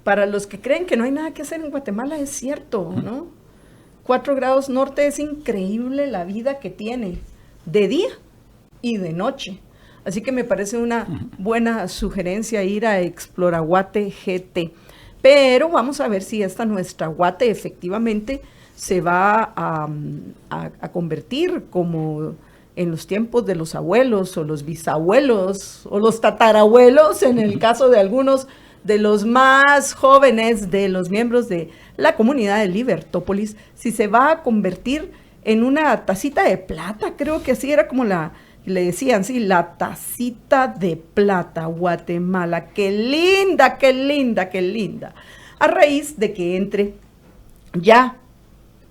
para los que creen que no hay nada que hacer en Guatemala, es cierto, ¿no? 4 grados norte es increíble la vida que tiene de día y de noche. Así que me parece una buena sugerencia ir a Exploraguate GT. Pero vamos a ver si esta nuestra Guate efectivamente se va a convertir como en los tiempos de los abuelos o los bisabuelos o los tatarabuelos, en el caso de algunos de los más jóvenes de los miembros de la comunidad de Libertópolis, si se va a convertir en una tacita de plata. Creo que así era como le decían, sí, la tacita de plata, Guatemala. ¡Qué linda, qué linda, qué linda! A raíz de que entre ya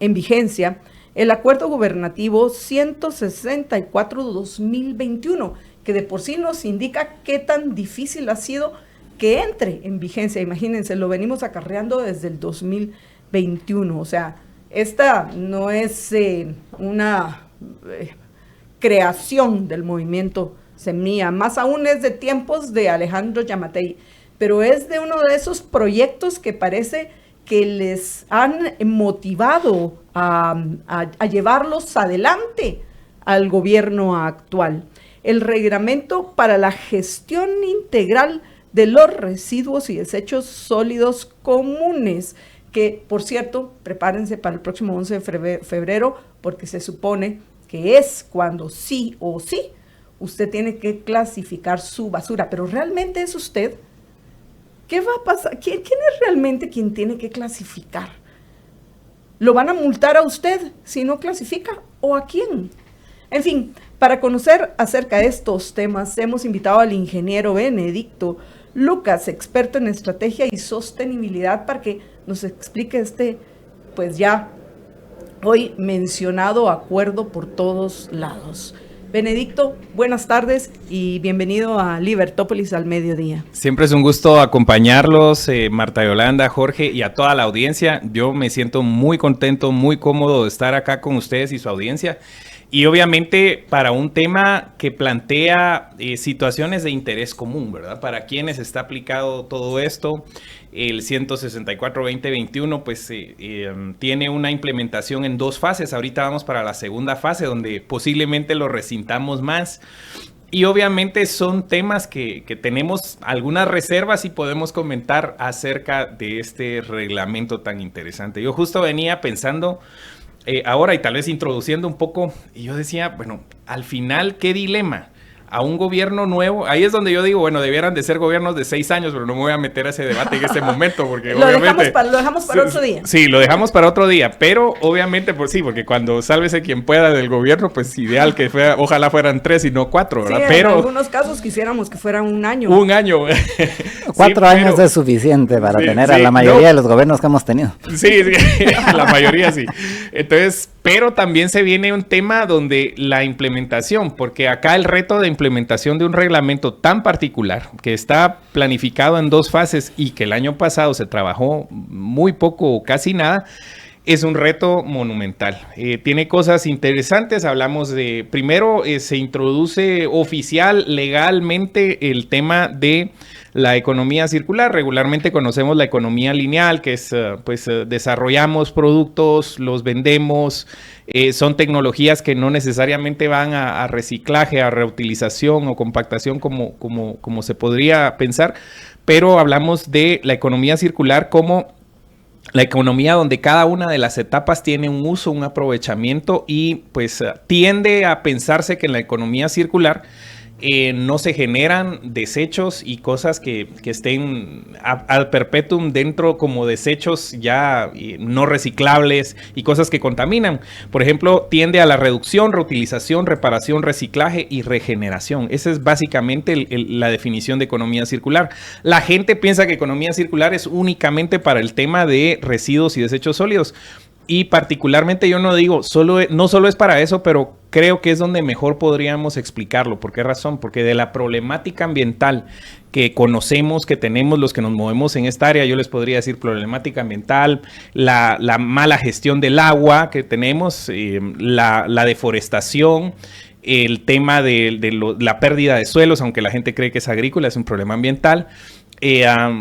en vigencia el acuerdo gubernativo 164-2021, que de por sí nos indica qué tan difícil ha sido que entre en vigencia. Imagínense, lo venimos acarreando desde el 2021. O sea, esta no es una creación del movimiento Semilla, más aún es de tiempos de Alejandro Yamatei, pero es de uno de esos proyectos que parece que les han motivado a llevarlos adelante al gobierno actual. El reglamento para la gestión integral de los residuos y desechos sólidos comunes, que, por cierto, prepárense para el próximo 11 de febrero, porque se supone que es cuando sí o sí usted tiene que clasificar su basura. Pero ¿realmente es usted? ¿Qué va a pasar? ¿Quién es realmente quien tiene que clasificar? ¿Lo van a multar a usted si no clasifica? ¿O a quién? En fin, para conocer acerca de estos temas, hemos invitado al ingeniero Benedicto Lucas, experto en estrategia y sostenibilidad, para que nos explique pues ya hoy mencionado acuerdo por todos lados. Benedicto, buenas tardes y bienvenido a Libertópolis al mediodía. Siempre es un gusto acompañarlos, Marta Yolanda, Jorge y a toda la audiencia. Yo me siento muy contento, muy cómodo de estar acá con ustedes y su audiencia. Y obviamente para un tema que plantea situaciones de interés común, ¿verdad? Para quienes está aplicado todo esto, el 164-2021 pues tiene una implementación en 2 fases. Ahorita vamos para la segunda fase donde posiblemente lo resintamos más. Y obviamente son temas que tenemos algunas reservas y podemos comentar acerca de este reglamento tan interesante. Yo justo venía pensando ahora y tal vez introduciendo un poco, y yo decía, bueno, al final, ¿qué dilema? A un gobierno nuevo, ahí es donde yo digo, bueno, debieran de ser gobiernos de 6 años, pero no me voy a meter a ese debate en este momento, porque lo dejamos para otro día. Sí, lo dejamos para otro día, pero obviamente, pues sí, porque cuando sálvese quien pueda del gobierno, pues ideal que fuera, ojalá fueran 3 y no 4, ¿verdad? Sí, pero en algunos casos quisiéramos que fuera un año. 1 año. 4 años es suficiente para tener a la mayoría de los gobiernos que hemos tenido. Sí, la mayoría sí. Entonces, pero también se viene un tema donde la implementación, porque acá el reto de implementación de un reglamento tan particular, que está planificado en 2 fases y que el año pasado se trabajó muy poco o casi nada, es un reto monumental. Tiene cosas interesantes. Hablamos de, primero, se introduce legalmente el tema de la economía circular. Regularmente conocemos la economía lineal, que es, desarrollamos productos, los vendemos, son tecnologías que no necesariamente van a reciclaje, a reutilización o compactación como se podría pensar, pero hablamos de la economía circular como la economía donde cada una de las etapas tiene un uso, un aprovechamiento y pues tiende a pensarse que en la economía circular no se generan desechos y cosas que estén ad perpetuum dentro como desechos ya no reciclables y cosas que contaminan. Por ejemplo, tiende a la reducción, reutilización, reparación, reciclaje y regeneración. Esa es básicamente la definición de economía circular. La gente piensa que economía circular es únicamente para el tema de residuos y desechos sólidos. Y particularmente yo no digo, no solo es para eso, pero creo que es donde mejor podríamos explicarlo. ¿Por qué razón? Porque de la problemática ambiental que conocemos, que tenemos los que nos movemos en esta área, yo les podría decir problemática ambiental, la mala gestión del agua que tenemos, la deforestación, el tema de la pérdida de suelos, aunque la gente cree que es agrícola, es un problema ambiental.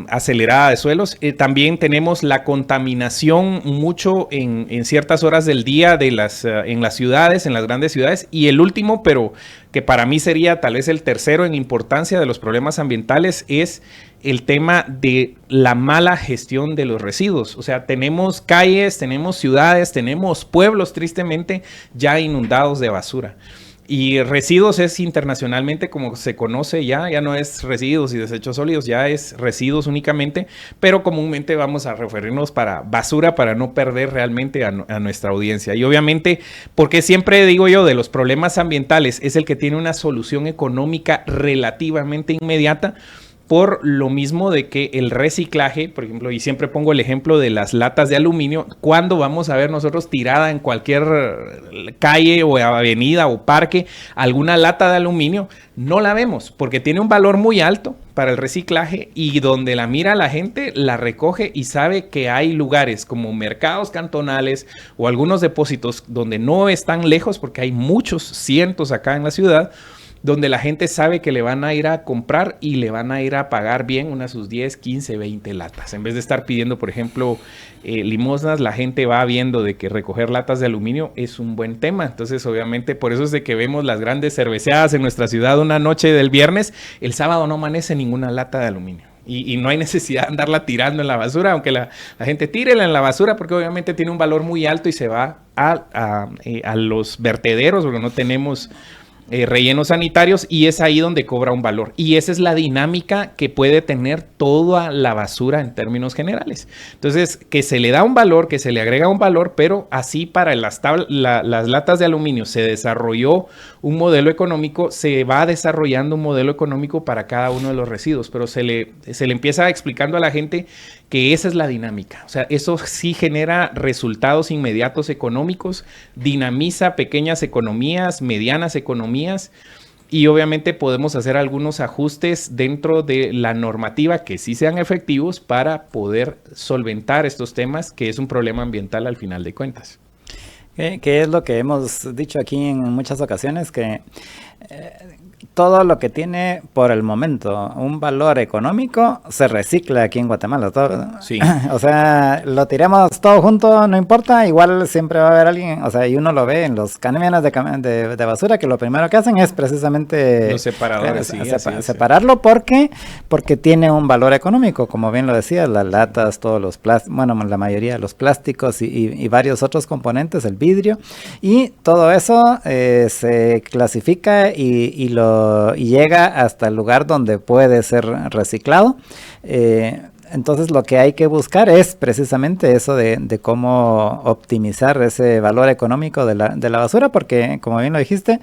acelerada de suelos. También tenemos la contaminación mucho en ciertas horas del día en las ciudades, en las grandes ciudades. Y el último, pero que para mí sería tal vez el tercero en importancia de los problemas ambientales, es el tema de la mala gestión de los residuos. O sea, tenemos calles, tenemos ciudades, tenemos pueblos tristemente ya inundados de basura. Y residuos es internacionalmente como se conoce ya no es residuos y desechos sólidos, ya es residuos únicamente, pero comúnmente vamos a referirnos para basura para no perder realmente a nuestra audiencia. Y obviamente, porque siempre digo yo de los problemas ambientales, es el que tiene una solución económica relativamente inmediata, por lo mismo de que el reciclaje, por ejemplo, y siempre pongo el ejemplo de las latas de aluminio, ¿cuándo vamos a ver nosotros tirada en cualquier calle o avenida o parque alguna lata de aluminio? No la vemos porque tiene un valor muy alto para el reciclaje y donde la mira la gente la recoge y sabe que hay lugares como mercados cantonales o algunos depósitos donde no están lejos porque hay muchos cientos acá en la ciudad, donde la gente sabe que le van a ir a comprar y le van a ir a pagar bien unas sus 10, 15, 20 latas. En vez de estar pidiendo, por ejemplo, limosnas, la gente va viendo de que recoger latas de aluminio es un buen tema. Entonces, obviamente, por eso es de que vemos las grandes cerveceadas en nuestra ciudad una noche del viernes. El sábado no amanece ninguna lata de aluminio. Y no hay necesidad de andarla tirando en la basura, aunque la gente tírela en la basura porque obviamente tiene un valor muy alto y se va a los vertederos porque no tenemos rellenos sanitarios y es ahí donde cobra un valor. Y esa es la dinámica que puede tener toda la basura en términos generales. Entonces, que se le da un valor, que se le agrega un valor, pero así para las latas de aluminio se desarrolló un modelo económico, se va desarrollando un modelo económico para cada uno de los residuos, pero se le empieza explicando a la gente que esa es la dinámica. O sea, eso sí genera resultados inmediatos económicos, dinamiza pequeñas economías, medianas economías, y obviamente podemos hacer algunos ajustes dentro de la normativa que sí sean efectivos para poder solventar estos temas, que es un problema ambiental al final de cuentas. Que es lo que hemos dicho aquí en muchas ocasiones, que todo lo que tiene por el momento un valor económico se recicla aquí en Guatemala. Todo, sí. O sea, lo tiramos todo junto, no importa, igual siempre va a haber alguien, o sea, y uno lo ve en los camiones de basura, que lo primero que hacen es precisamente los separadores, separarlo porque tiene un valor económico, como bien lo decías, las latas, todos los plásticos, bueno, la mayoría de los plásticos y varios otros componentes, el vidrio, y todo eso se clasifica y llega hasta el lugar donde puede ser reciclado. Entonces lo que hay que buscar es precisamente eso de cómo optimizar ese valor económico de la basura, porque como bien lo dijiste,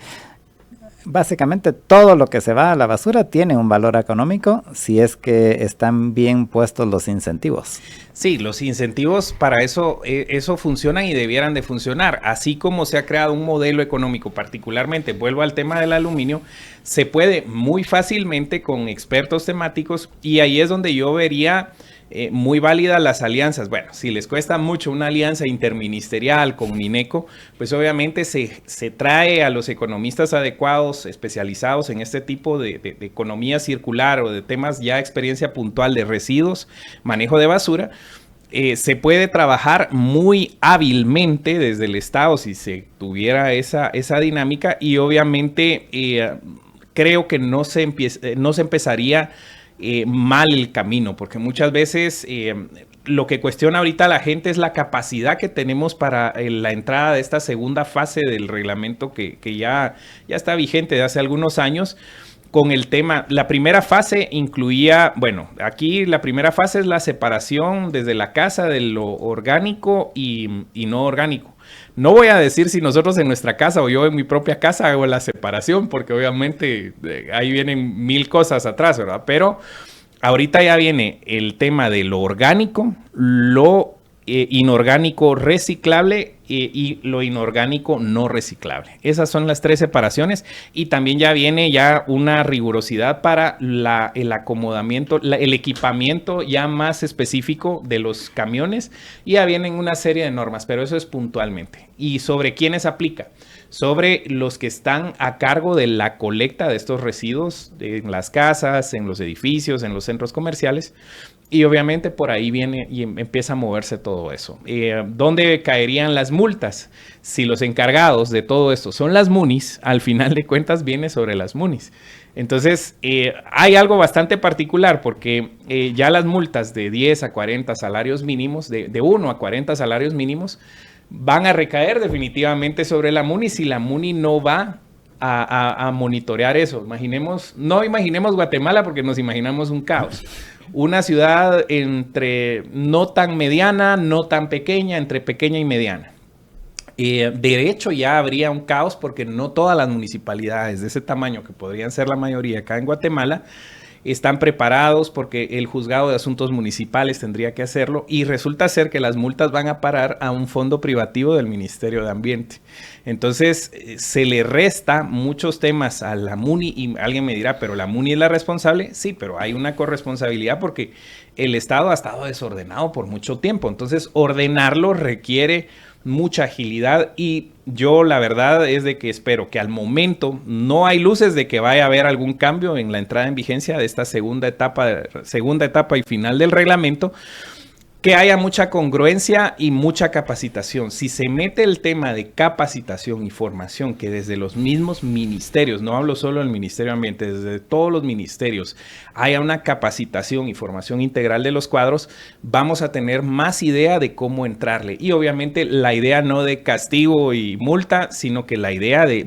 básicamente todo lo que se va a la basura tiene un valor económico si es que están bien puestos los incentivos. Sí, los incentivos para eso funcionan y debieran de funcionar. Así como se ha creado un modelo económico, particularmente, vuelvo al tema del aluminio, se puede muy fácilmente con expertos temáticos y ahí es donde yo vería muy válidas las alianzas. Bueno, si les cuesta mucho una alianza interministerial con Mineco, pues obviamente se trae a los economistas adecuados, especializados en este tipo de economía circular o de temas ya experiencia puntual de residuos, manejo de basura. Se puede trabajar muy hábilmente desde el Estado si se tuviera esa dinámica y obviamente creo que no se empezaría mal el camino, porque muchas veces lo que cuestiona ahorita la gente es la capacidad que tenemos para la entrada de esta segunda fase del reglamento que ya está vigente de hace algunos años. Con el tema, la primera fase incluía, bueno, aquí la primera fase es la separación desde la casa de lo orgánico y no orgánico. No voy a decir si nosotros en nuestra casa o yo en mi propia casa hago la separación, porque obviamente ahí vienen mil cosas atrás, ¿verdad? Pero ahorita ya viene el tema de lo orgánico, lo inorgánico reciclable y lo inorgánico no reciclable. Esas son las 3 separaciones, y también ya viene ya una rigurosidad para el acomodamiento, el equipamiento ya más específico de los camiones, y ya vienen una serie de normas, pero eso es puntualmente. ¿Y sobre quiénes aplica? Sobre los que están a cargo de la colecta de estos residuos en las casas, en los edificios, en los centros comerciales. Y obviamente por ahí viene y empieza a moverse todo eso. ¿Dónde caerían las multas? Si los encargados de todo esto son las MUNIs, al final de cuentas viene sobre las MUNIs. Entonces, hay algo bastante particular, porque ya las multas de 10 a 40 salarios mínimos, de 1 a 40 salarios mínimos, van a recaer definitivamente sobre la MUNI si la MUNI no va a monitorear eso. No imaginemos Guatemala, porque nos imaginamos un caos. Una ciudad entre no tan mediana, no tan pequeña, entre pequeña y mediana. De hecho, ya habría un caos, porque no todas las municipalidades de ese tamaño, que podrían ser la mayoría acá en Guatemala, están preparados, porque el juzgado de asuntos municipales tendría que hacerlo, y resulta ser que las multas van a parar a un fondo privativo del Ministerio de Ambiente. Entonces, se le resta muchos temas a la MUNI, y alguien me dirá, ¿pero la MUNI es la responsable? Sí, pero hay una corresponsabilidad, porque el Estado ha estado desordenado por mucho tiempo. Entonces, ordenarlo requiere mucha agilidad, y yo la verdad es de que espero que al momento no hay luces de que vaya a haber algún cambio en la entrada en vigencia de esta segunda etapa y final del reglamento, que haya mucha congruencia y mucha capacitación. Si se mete el tema de capacitación y formación, que desde los mismos ministerios, no hablo solo del Ministerio de Ambiente, desde todos los ministerios, haya una capacitación y formación integral de los cuadros, vamos a tener más idea de cómo entrarle. Y obviamente la idea no de castigo y multa, sino que la idea de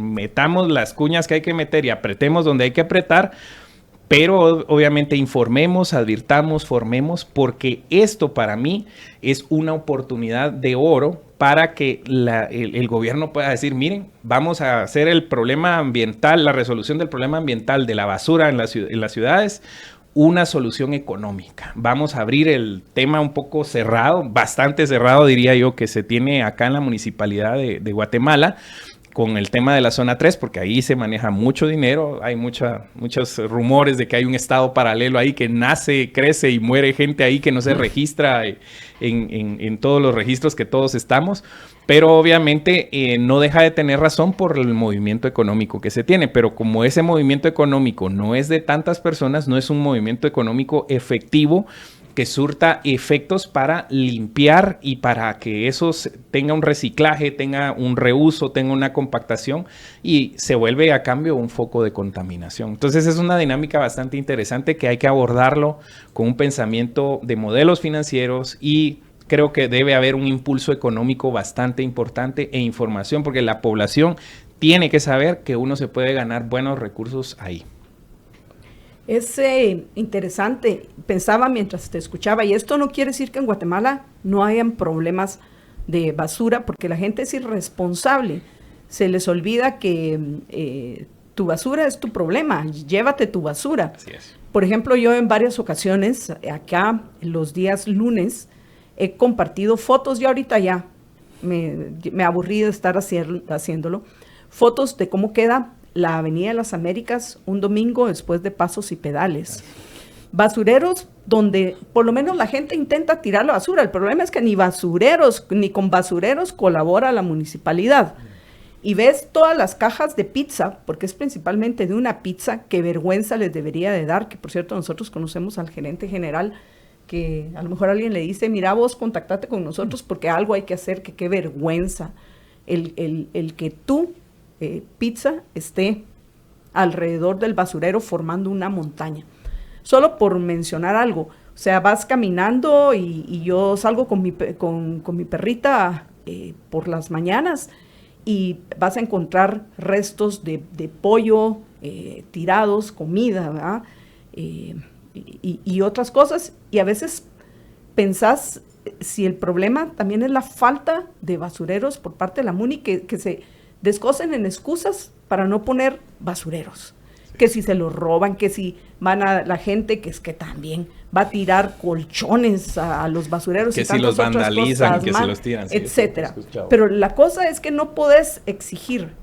metamos las cuñas que hay que meter y apretemos donde hay que apretar, pero obviamente informemos, advirtamos, formemos, porque esto para mí es una oportunidad de oro para que el gobierno pueda decir, miren, vamos a hacer el problema ambiental, la resolución del problema ambiental de la basura en las ciudades, una solución económica. Vamos a abrir el tema un poco cerrado, bastante cerrado diría yo, que se tiene acá en la municipalidad de Guatemala, con el tema de la zona 3, porque ahí se maneja mucho dinero, hay muchos rumores de que hay un estado paralelo ahí que nace, crece y muere gente ahí que no se registra en todos los registros que todos estamos, pero obviamente no deja de tener razón por el movimiento económico que se tiene, pero como ese movimiento económico no es de tantas personas, no es un movimiento económico efectivo que surta efectos para limpiar y para que eso tenga un reciclaje, tenga un reuso, tenga una compactación, y se vuelve a cambio un foco de contaminación. Entonces es una dinámica bastante interesante que hay que abordarlo con un pensamiento de modelos financieros, y creo que debe haber un impulso económico bastante importante e información, porque la población tiene que saber que uno se puede ganar buenos recursos ahí. Es interesante, pensaba mientras te escuchaba, y esto no quiere decir que en Guatemala no hayan problemas de basura, porque la gente es irresponsable. Se les olvida que tu basura es tu problema, llévate tu basura. Así es. Por ejemplo, yo en varias ocasiones, acá los días lunes, he compartido fotos, y ahorita ya me aburrí de estar haciéndolo, fotos de cómo queda la Avenida de las Américas un domingo después de Pasos y Pedales. Basureros donde por lo menos la gente intenta tirar la basura. El problema es que ni con basureros colabora la municipalidad. Y ves todas las cajas de pizza, porque es principalmente de una pizza, que vergüenza les debería de dar, que por cierto nosotros conocemos al gerente general, que a lo mejor alguien le dice, mira vos, contactate con nosotros porque algo hay que hacer, que qué vergüenza el que tú pizza esté alrededor del basurero formando una montaña. Solo por mencionar algo, o sea, vas caminando y yo salgo con mi perrita por las mañanas, y vas a encontrar restos de pollo tirados, comida, ¿verdad? Y otras cosas, y a veces pensás si el problema también es la falta de basureros por parte de la MUNI, que se descosen en excusas para no poner basureros. Sí. que si se los roban, que si van a la gente, que es que también va a tirar colchones a los basureros que y si los tantas otras vandalizan, cosas que más, si los tiran, sí, etcétera. eso Pero la cosa es que no puedes exigir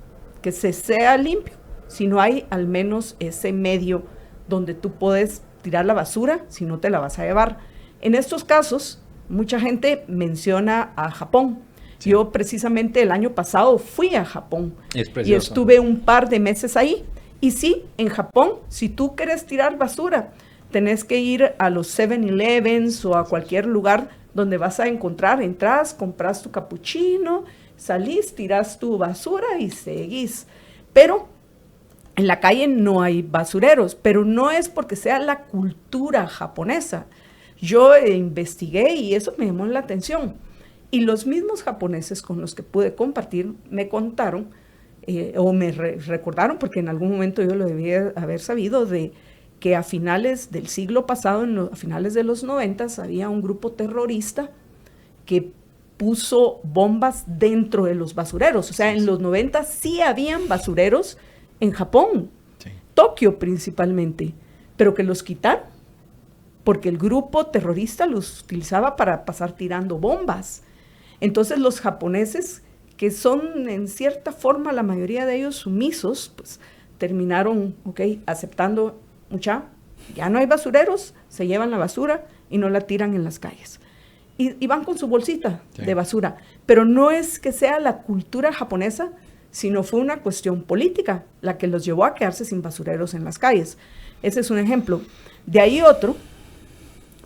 que se sea limpio si no hay al menos ese medio donde tú puedes tirar la basura si no te la vas a llevar. En estos casos, mucha gente menciona a Japón. Sí. Yo precisamente el año pasado fui a Japón y estuve un par de meses ahí. Y sí, en Japón, si tú quieres tirar basura, tenés que ir a los 7-Elevens o a cualquier lugar donde vas a encontrar, entras, compras tu capuchino, salís, tiras tu basura y seguís. Pero en la calle no hay basureros, pero no es porque sea la cultura japonesa. Yo investigué y eso me llamó la atención. Y los mismos japoneses con los que pude compartir me contaron o me recordaron, porque en algún momento yo lo debía haber sabido, de que a finales del siglo pasado, a finales de los 90, había un grupo terrorista que puso bombas dentro de los basureros. O sea, en los 90 sí habían basureros en Japón, sí. Tokio principalmente, pero que los quitaron, porque el grupo terrorista los utilizaba para pasar tirando bombas. Entonces los japoneses, que son en cierta forma la mayoría de ellos sumisos, pues terminaron, aceptando, ya no hay basureros, se llevan la basura y no la tiran en las calles. Y van con su bolsita de basura. Pero no es que sea la cultura japonesa, sino fue una cuestión política la que los llevó a quedarse sin basureros en las calles. Ese es un ejemplo. De ahí otro,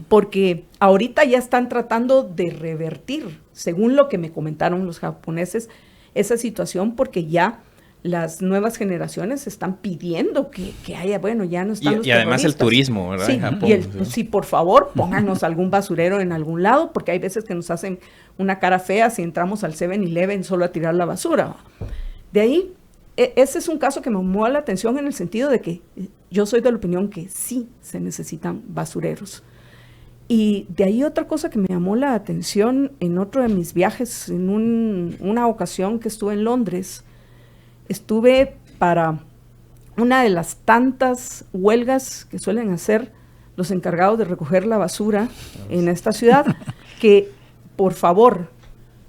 porque ahorita ya están tratando de revertir, según lo que me comentaron los japoneses, esa situación, porque ya las nuevas generaciones están pidiendo que haya, ya no están los y además el turismo, ¿verdad? Sí, en Japón, sí, por favor, pónganos algún basurero en algún lado, porque hay veces que nos hacen una cara fea si entramos al 7-Eleven solo a tirar la basura. De ahí, ese es un caso que me llamó la atención en el sentido de que yo soy de la opinión que sí se necesitan basureros. Y de ahí otra cosa que me llamó la atención en otro de mis viajes, en una ocasión que estuve en Londres, estuve para una de las tantas huelgas que suelen hacer los encargados de recoger la basura en esta ciudad, que por favor,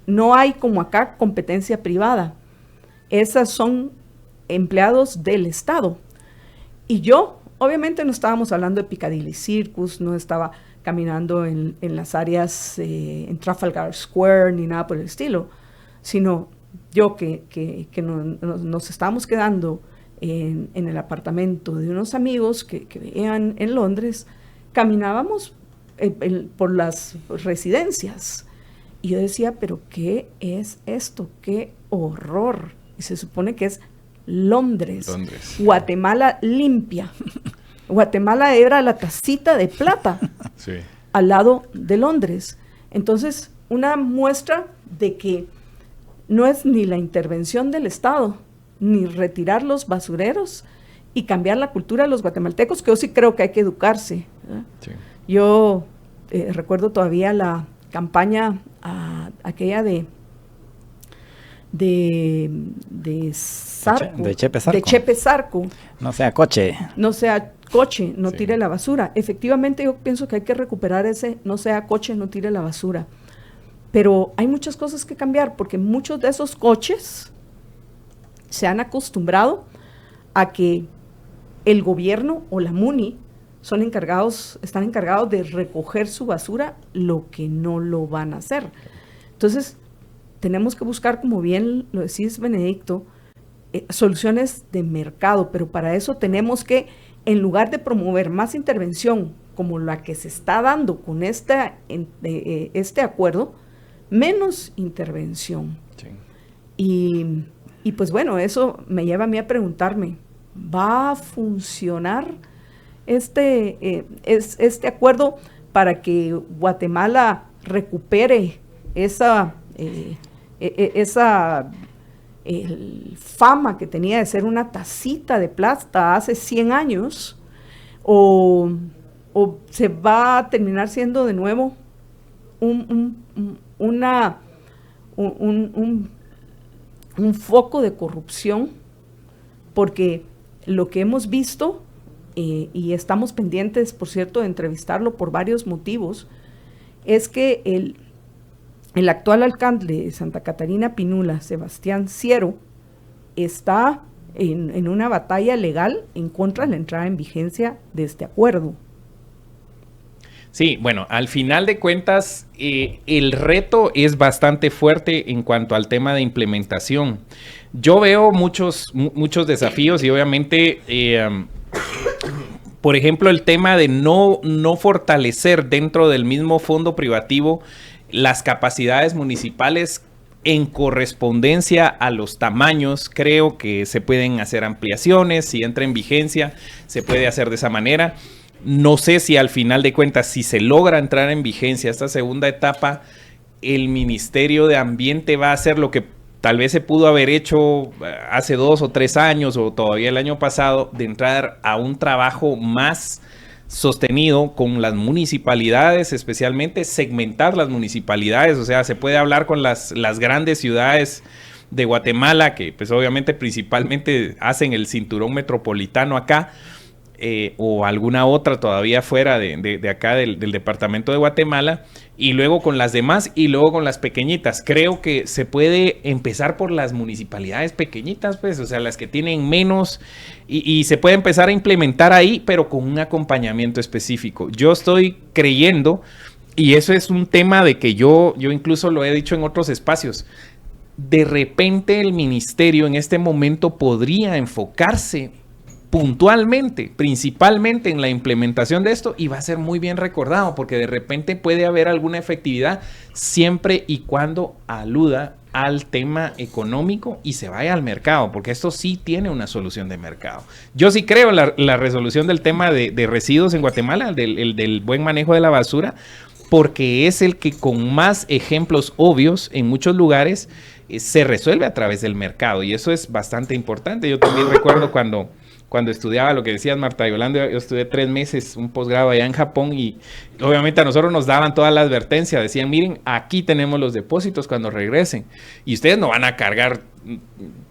no hay como acá competencia privada. Esas son empleados del Estado. Y yo, obviamente no estábamos hablando de Piccadilly Circus, no estaba caminando en las áreas en Trafalgar Square ni nada por el estilo, sino yo que nos estábamos quedando en el apartamento de unos amigos que vivían en Londres, caminábamos por las residencias. Y yo decía, pero ¿qué es esto? ¡Qué horror! Y se supone que es Londres. Guatemala limpia. Guatemala era la tacita de plata sí. Al lado de Londres. Entonces, una muestra de que no es ni la intervención del Estado, ni retirar los basureros y cambiar la cultura de los guatemaltecos, que yo sí creo que hay que educarse. Sí. Yo recuerdo todavía la campaña aquella de Zarco, de Chepe Zarco. De Chepe Zarco. No sea coche. No sea coche, no sí. tire la basura. Efectivamente, yo pienso que hay que recuperar ese no sea coche, no tire la basura. Pero hay muchas cosas que cambiar, porque muchos de esos coches se han acostumbrado a que el gobierno o la MUNI están encargados de recoger su basura, lo que no lo van a hacer. Entonces, tenemos que buscar, como bien lo decís, Benedicto, soluciones de mercado, pero para eso tenemos que, en lugar de promover más intervención como la que se está dando con este acuerdo, menos intervención. Sí. Y pues bueno, eso me lleva a mí a preguntarme, ¿va a funcionar este acuerdo para que Guatemala recupere esa fama que tenía de ser una tacita de plata hace 100 años, o se va a terminar siendo de nuevo un foco de corrupción? Porque lo que hemos visto, y estamos pendientes, por cierto, de entrevistarlo por varios motivos, es que el actual alcalde de Santa Catarina Pinula, Sebastián Ciero, está en una batalla legal en contra de la entrada en vigencia de este acuerdo. Sí, bueno, al final de cuentas, el reto es bastante fuerte en cuanto al tema de implementación. Yo veo muchos desafíos y obviamente, por ejemplo, el tema de no fortalecer dentro del mismo fondo privativo las capacidades municipales en correspondencia a los tamaños. Creo que se pueden hacer ampliaciones, si entra en vigencia, se puede hacer de esa manera. No sé si al final de cuentas, si se logra entrar en vigencia esta segunda etapa, el Ministerio de Ambiente va a hacer lo que tal vez se pudo haber hecho hace 2 o 3 años o todavía el año pasado, de entrar a un trabajo más sostenido con las municipalidades, especialmente segmentar las municipalidades. O sea, se puede hablar con las grandes ciudades de Guatemala, que pues obviamente principalmente hacen el cinturón metropolitano acá, o alguna otra todavía fuera de acá del departamento de Guatemala, y luego con las demás y luego con las pequeñitas. Creo que se puede empezar por las municipalidades pequeñitas, pues, o sea, las que tienen menos, y se puede empezar a implementar ahí, pero con un acompañamiento específico. Yo estoy creyendo, y eso es un tema de que yo incluso lo he dicho en otros espacios, de repente el ministerio en este momento podría enfocarse puntualmente, principalmente en la implementación de esto, y va a ser muy bien recordado, porque de repente puede haber alguna efectividad siempre y cuando aluda al tema económico y se vaya al mercado, porque esto sí tiene una solución de mercado. Yo sí creo en la resolución del tema de residuos en Guatemala, del buen manejo de la basura, porque es el que con más ejemplos obvios en muchos lugares se resuelve a través del mercado, y eso es bastante importante. Yo también recuerdo cuando estudiaba lo que decías, Marta Yolanda, yo estudié 3 meses, un posgrado allá en Japón, y obviamente a nosotros nos daban toda la advertencia, decían, miren, aquí tenemos los depósitos cuando regresen, y ustedes no van a cargar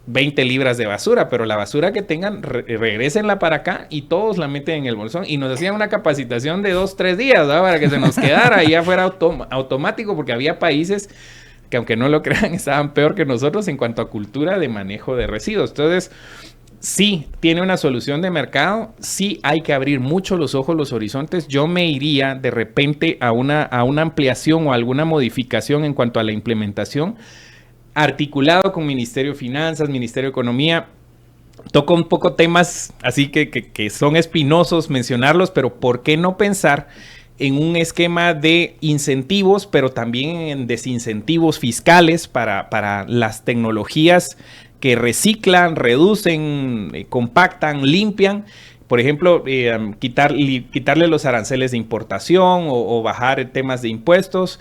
20 libras de basura, pero la basura que tengan, regrésenla para acá, y todos la meten en el bolsón, y nos hacían una capacitación de 2-3 días, ¿no?, para que se nos quedara, y ya fuera automático, porque había países que, aunque no lo crean, estaban peor que nosotros en cuanto a cultura de manejo de residuos. Entonces, sí, tiene una solución de mercado, sí hay que abrir mucho los ojos, los horizontes. Yo me iría de repente a una ampliación o alguna modificación en cuanto a la implementación, articulado con Ministerio de Finanzas, Ministerio de Economía. Toco un poco temas así que son espinosos mencionarlos, pero ¿por qué no pensar en un esquema de incentivos, pero también en desincentivos fiscales para las tecnologías que reciclan, reducen, compactan, limpian? Por ejemplo, quitarle los aranceles de importación o bajar temas de impuestos,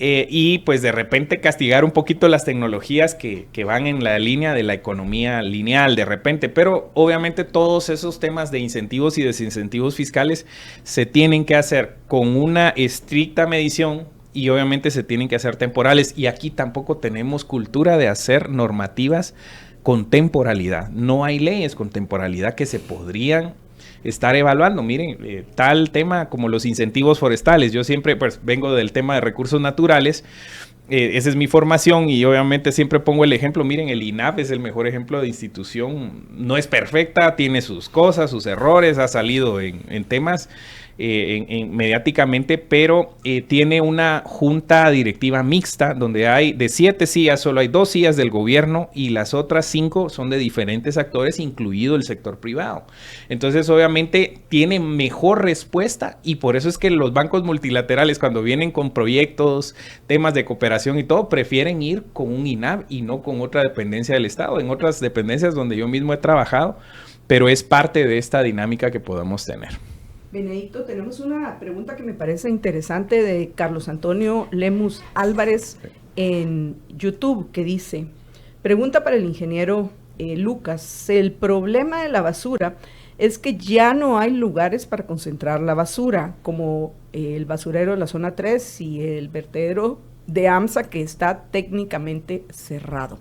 y pues de repente castigar un poquito las tecnologías que van en la línea de la economía lineal de repente. Pero obviamente todos esos temas de incentivos y desincentivos fiscales se tienen que hacer con una estricta medición, y obviamente se tienen que hacer temporales, y aquí tampoco tenemos cultura de hacer normativas con temporalidad. No hay leyes con temporalidad que se podrían estar evaluando. Miren, tal tema como los incentivos forestales. Yo siempre pues vengo del tema de recursos naturales, esa es mi formación, y obviamente siempre pongo el ejemplo. Miren, el INAF es el mejor ejemplo de institución. No es perfecta, tiene sus cosas, sus errores, ha salido en temas mediáticamente, pero tiene una junta directiva mixta donde hay de 7 sillas, solo hay 2 sillas del gobierno, y las otras 5 son de diferentes actores, incluido el sector privado. Entonces obviamente tiene mejor respuesta, y por eso es que los bancos multilaterales, cuando vienen con proyectos, temas de cooperación y todo, prefieren ir con un INAF y no con otra dependencia del Estado, en otras dependencias donde yo mismo he trabajado, pero es parte de esta dinámica que podemos tener. Benedicto, tenemos una pregunta que me parece interesante de Carlos Antonio Lemus Álvarez en YouTube, que dice, pregunta para el ingeniero Lucas, el problema de la basura es que ya no hay lugares para concentrar la basura, como el basurero de la zona 3 y el vertedero de AMSA, que está técnicamente cerrado.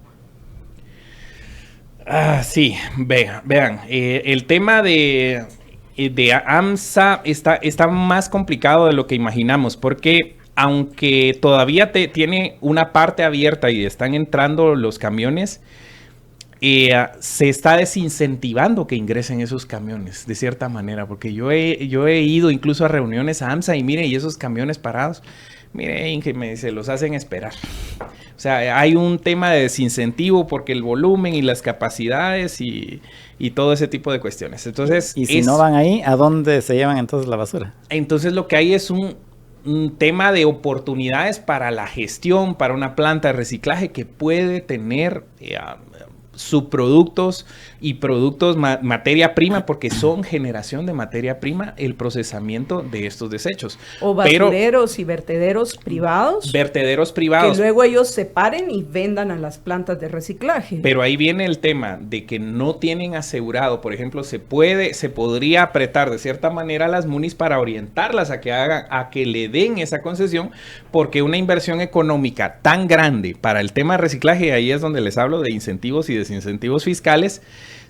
Sí, vean, el tema de AMSA está más complicado de lo que imaginamos, porque aunque todavía tiene una parte abierta y están entrando los camiones, se está desincentivando que ingresen esos camiones, de cierta manera, porque yo he ido incluso a reuniones a AMSA y mire, y esos camiones parados, mire, Inge, me dice, los hacen esperar. O sea, hay un tema de desincentivo porque el volumen y las capacidades y todo ese tipo de cuestiones. Entonces, y si no van ahí, ¿a dónde se llevan entonces la basura? Entonces lo que hay es un tema de oportunidades para la gestión, para una planta de reciclaje que puede tener subproductos y productos, materia prima, porque son generación de materia prima, el procesamiento de estos desechos. O basureros y vertederos privados. Vertederos privados. Que luego ellos separen y vendan a las plantas de reciclaje. Pero ahí viene el tema de que no tienen asegurado, por ejemplo, se podría apretar de cierta manera a las munis para orientarlas a que le den esa concesión, porque una inversión económica tan grande para el tema de reciclaje, ahí es donde les hablo de incentivos y desincentivos fiscales.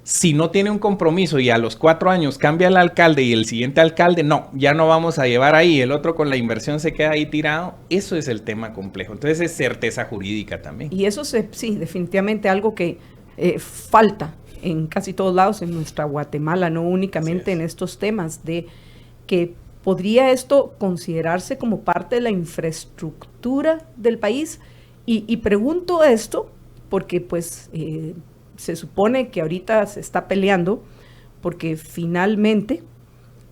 Si no tiene un compromiso y a los 4 años cambia el alcalde y el siguiente alcalde, no, ya no vamos a llevar ahí, el otro con la inversión se queda ahí tirado, eso es el tema complejo. Entonces es certeza jurídica también. Y eso sí, definitivamente algo que falta en casi todos lados en nuestra Guatemala, no únicamente en estos temas de que podría esto considerarse como parte de la infraestructura del país. Y pregunto esto porque pues se supone que ahorita se está peleando porque finalmente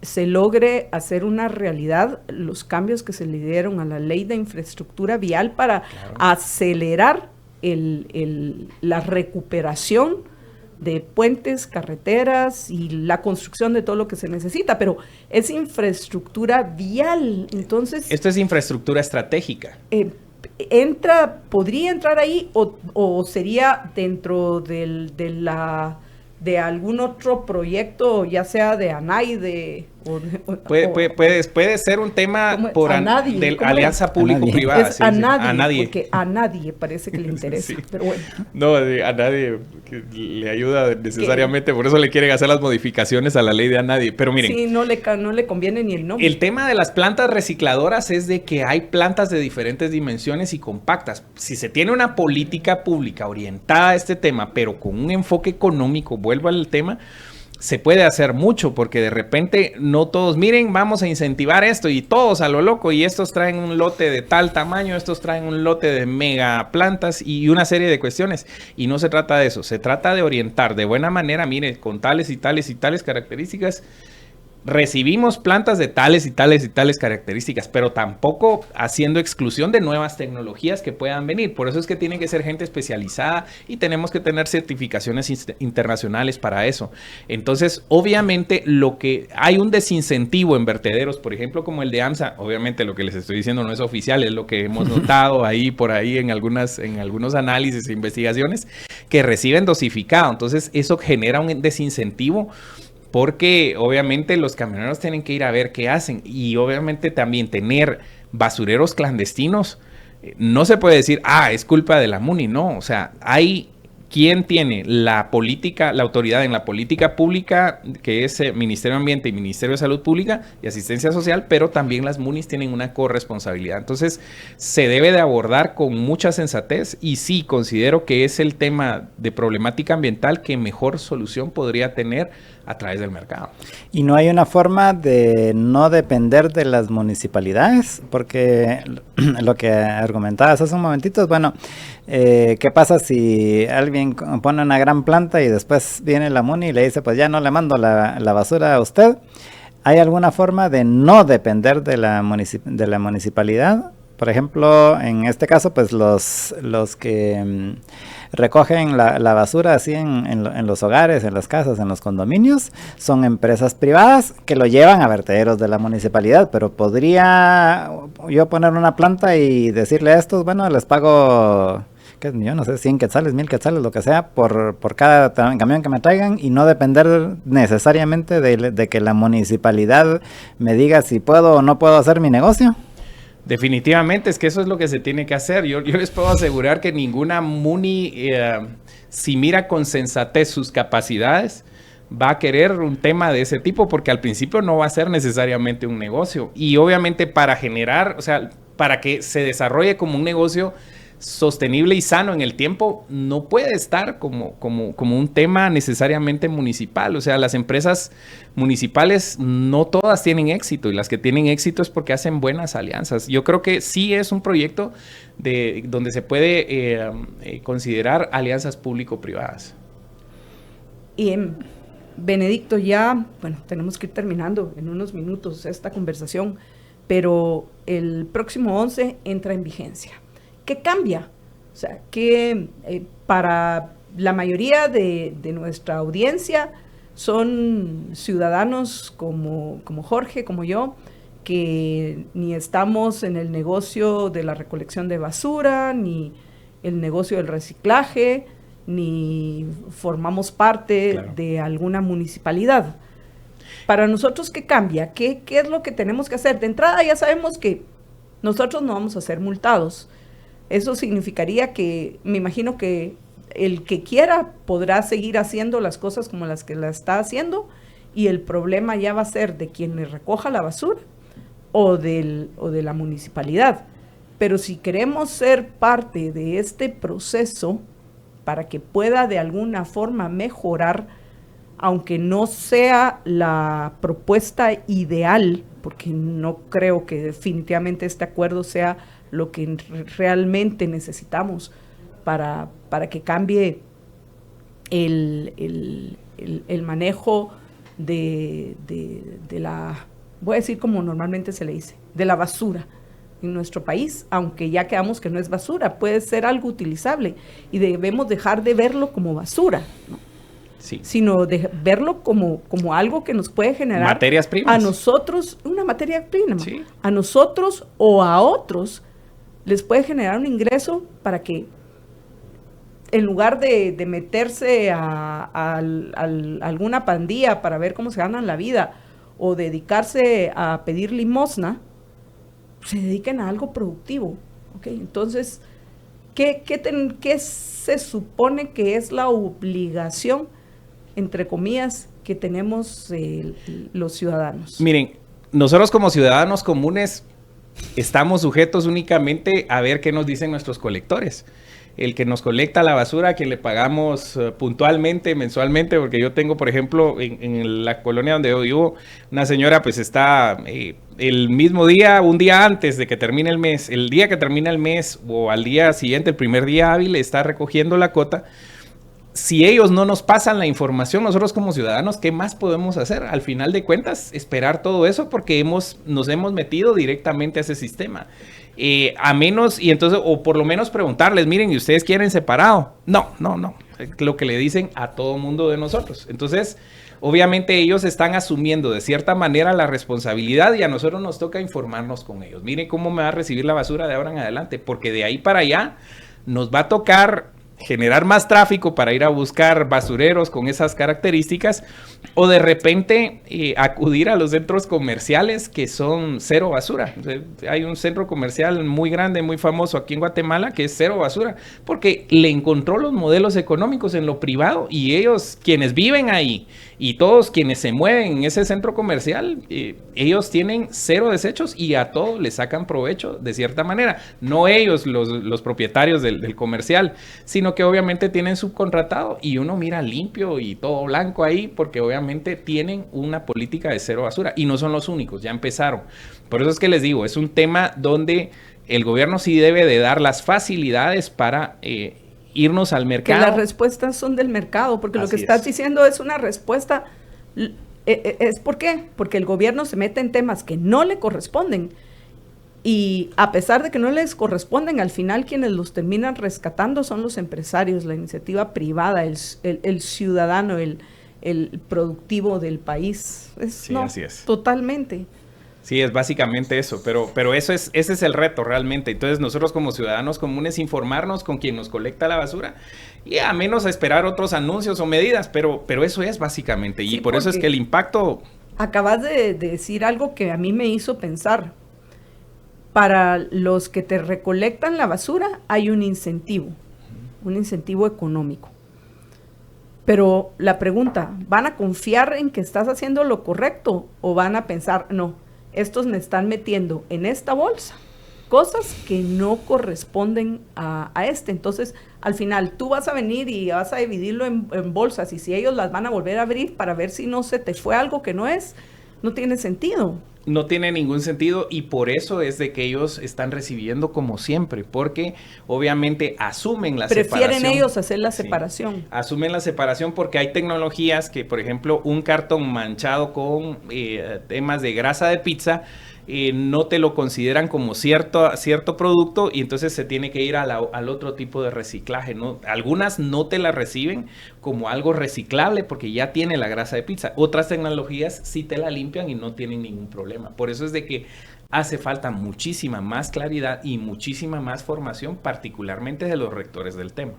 se logre hacer una realidad los cambios que se le dieron a la ley de infraestructura vial para acelerar la recuperación de puentes, carreteras y la construcción de todo lo que se necesita, pero es infraestructura vial, entonces... Esto es infraestructura estratégica. ¿Podría entrar ahí o sería dentro de algún otro proyecto, ya sea de ANADIE puede ser un tema por de alianza público-privada. Es ANADIE, porque a nadie parece que le interesa, sí. Pero bueno. No, a nadie le ayuda necesariamente, por eso le quieren hacer las modificaciones a la ley de ANADIE, pero miren. Sí, no le conviene ni el nombre. El tema de las plantas recicladoras es de que hay plantas de diferentes dimensiones y compactas. Si se tiene una política pública orientada a este tema, pero con un enfoque económico, vuelvo al tema, se puede hacer mucho, porque de repente no todos, miren, vamos a incentivar esto y todos a lo loco, y estos traen un lote de tal tamaño, estos traen un lote de mega plantas y una serie de cuestiones, y no se trata de eso, se trata de orientar de buena manera, mire, con tales y tales y tales características, recibimos plantas de tales y tales y tales características, pero tampoco haciendo exclusión de nuevas tecnologías que puedan venir. Por eso es que tiene que ser gente especializada y tenemos que tener certificaciones internacionales para eso. Entonces, obviamente, lo que hay un desincentivo en vertederos, por ejemplo, como el de AMSA, obviamente lo que les estoy diciendo no es oficial, es lo que hemos notado ahí por ahí en algunos análisis e investigaciones que reciben dosificado. Entonces, eso genera un desincentivo, porque obviamente los camioneros tienen que ir a ver qué hacen, y obviamente también tener basureros clandestinos, no se puede decir, es culpa de la MUNI, no, o sea, hay quien tiene la política, la autoridad en la política pública, que es Ministerio de Ambiente y Ministerio de Salud Pública y Asistencia Social, pero también las MUNIs tienen una corresponsabilidad. Entonces, se debe de abordar con mucha sensatez, y sí, considero que es el tema de problemática ambiental que mejor solución podría tener a través del mercado. ¿Y no hay una forma de no depender de las municipalidades? Porque lo que argumentabas hace un momentito es, bueno, ¿qué pasa si alguien pone una gran planta y después viene la MUNI y le dice, pues ya no le mando la basura a usted? ¿Hay alguna forma de no depender de la municipalidad? Por ejemplo, en este caso, pues los que recogen la basura así en los hogares, en las casas, en los condominios, son empresas privadas que lo llevan a vertederos de la municipalidad, pero podría yo poner una planta y decirle a estos, bueno, les pago, yo no sé, 100 quetzales, 1000 quetzales, lo que sea, por cada camión que me traigan, y no depender necesariamente de que la municipalidad me diga si puedo o no puedo hacer mi negocio. Definitivamente, es que eso es lo que se tiene que hacer. Yo les puedo asegurar que ninguna MUNI, si mira con sensatez sus capacidades, va a querer un tema de ese tipo, porque al principio no va a ser necesariamente un negocio. Y obviamente para generar, o sea, para que se desarrolle como un negocio sostenible y sano en el tiempo, no puede estar como un tema necesariamente municipal. O sea, las empresas municipales no todas tienen éxito, y las que tienen éxito es porque hacen buenas alianzas. Yo creo que sí es un proyecto donde se puede considerar alianzas público-privadas. Y Benedicto, ya, bueno, tenemos que ir terminando en unos minutos esta conversación, pero el próximo 11 entra en vigencia. ¿Qué cambia? O sea, que para la mayoría de nuestra audiencia son ciudadanos como Jorge, como yo, que ni estamos en el negocio de la recolección de basura, ni el negocio del reciclaje, ni formamos parte de alguna municipalidad. Para nosotros, ¿qué cambia? ¿Qué es lo que tenemos que hacer? De entrada ya sabemos que nosotros no vamos a ser multados. Eso significaría que, me imagino que el que quiera podrá seguir haciendo las cosas como las que la está haciendo, y el problema ya va a ser de quien le recoja la basura o de la municipalidad. Pero si queremos ser parte de este proceso para que pueda de alguna forma mejorar, aunque no sea la propuesta ideal, porque no creo que definitivamente este acuerdo sea lo que realmente necesitamos para que cambie el manejo de la, voy a decir como normalmente se le dice, de la basura en nuestro país, aunque ya quedamos que no es basura, puede ser algo utilizable, y debemos dejar de verlo como basura, ¿no? Sí. Sino de verlo como algo que nos puede generar materias primas. A nosotros, una materia prima, sí. A nosotros o a otros les puede generar un ingreso para que, en lugar de meterse a alguna pandilla para ver cómo se ganan la vida, o dedicarse a pedir limosna, se dediquen a algo productivo. ¿Okay? Entonces, ¿qué se supone que es la obligación, entre comillas, que tenemos los ciudadanos? Miren, nosotros como ciudadanos comunes estamos sujetos únicamente a ver qué nos dicen nuestros colectores. El que nos colecta la basura, que le pagamos puntualmente, mensualmente, porque yo tengo, por ejemplo, en la colonia donde yo vivo, una señora pues está el mismo día, un día antes de que termine el mes, el día que termina el mes o al día siguiente, el primer día hábil, está recogiendo la cota. Si ellos no nos pasan la información, nosotros como ciudadanos, ¿qué más podemos hacer? Al final de cuentas, esperar todo eso, porque nos hemos metido directamente a ese sistema. A menos, y entonces, o por lo menos preguntarles, miren, ¿y ustedes quieren separado? No. Lo que le dicen a todo mundo de nosotros. Entonces, obviamente ellos están asumiendo de cierta manera la responsabilidad, y a nosotros nos toca informarnos con ellos. Miren cómo me va a recibir la basura de ahora en adelante, porque de ahí para allá nos va a tocar generar más tráfico para ir a buscar basureros con esas características, o de repente acudir a los centros comerciales que son cero basura. O sea, hay un centro comercial muy grande, muy famoso aquí en Guatemala, que es cero basura, porque le encontró los modelos económicos en lo privado, y ellos, quienes viven ahí, y todos quienes se mueven en ese centro comercial, ellos tienen cero desechos, y a todo le sacan provecho de cierta manera. No ellos, los propietarios del comercial, sino que obviamente tienen subcontratado, y uno mira limpio y todo blanco ahí, porque obviamente tienen una política de cero basura, y no son los únicos, ya empezaron. Por eso es que les digo, es un tema donde el gobierno sí debe de dar las facilidades para irnos al mercado. Que las respuestas son del mercado, porque lo que estás diciendo es una respuesta. ¿Es por qué? Porque el gobierno se mete en temas que no le corresponden, y a pesar de que no les corresponden, al final quienes los terminan rescatando son los empresarios, la iniciativa privada, el ciudadano, el productivo del país. Sí, así es. Totalmente. Sí, es básicamente eso, pero ese es el reto realmente. Entonces nosotros como ciudadanos comunes informarnos con quien nos colecta la basura, y a menos esperar otros anuncios o medidas, pero eso es básicamente, y sí, por eso es que el impacto... Acabas de decir algo que a mí me hizo pensar. para los que te recolectan la basura hay un incentivo económico. Pero la pregunta, ¿van a confiar en que estás haciendo lo correcto o van a pensar, no, estos me están metiendo en esta bolsa cosas que no corresponden a este? Entonces, al final, tú vas a venir y vas a dividirlo en bolsas, y si ellos las van a volver a abrir para ver si no se te fue algo que no tiene sentido. No tiene ningún sentido, y por eso es de que ellos están recibiendo como siempre, porque obviamente asumen la separación. Prefieren ellos hacer la separación. Sí, asumen la separación porque hay tecnologías que, por ejemplo, un cartón manchado con temas de grasa de pizza, no te lo consideran como cierto producto, y entonces se tiene que ir al otro tipo de reciclaje, ¿no? Algunas no te la reciben como algo reciclable porque ya tiene la grasa de pizza. Otras tecnologías sí te la limpian y no tienen ningún problema. Por eso es de que hace falta muchísima más claridad y muchísima más formación, particularmente de los rectores del tema.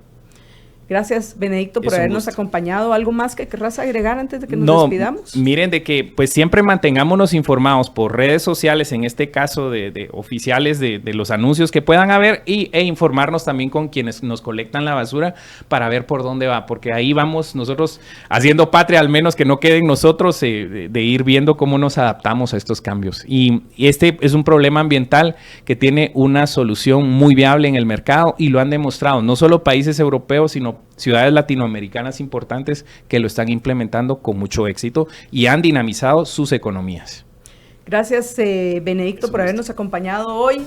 Gracias, Benedicto, por habernos acompañado. ¿Algo más que querrás agregar antes de que nos despidamos? Miren, de que pues siempre mantengámonos informados por redes sociales, en este caso de oficiales de los anuncios que puedan haber, e informarnos también con quienes nos colectan la basura para ver por dónde va, porque ahí vamos nosotros haciendo patria, al menos que no queden nosotros de ir viendo cómo nos adaptamos a estos cambios. Y este es un problema ambiental que tiene una solución muy viable en el mercado, y lo han demostrado no solo países europeos, sino ciudades latinoamericanas importantes que lo están implementando con mucho éxito y han dinamizado sus economías. Gracias, Benedicto, por habernos acompañado hoy.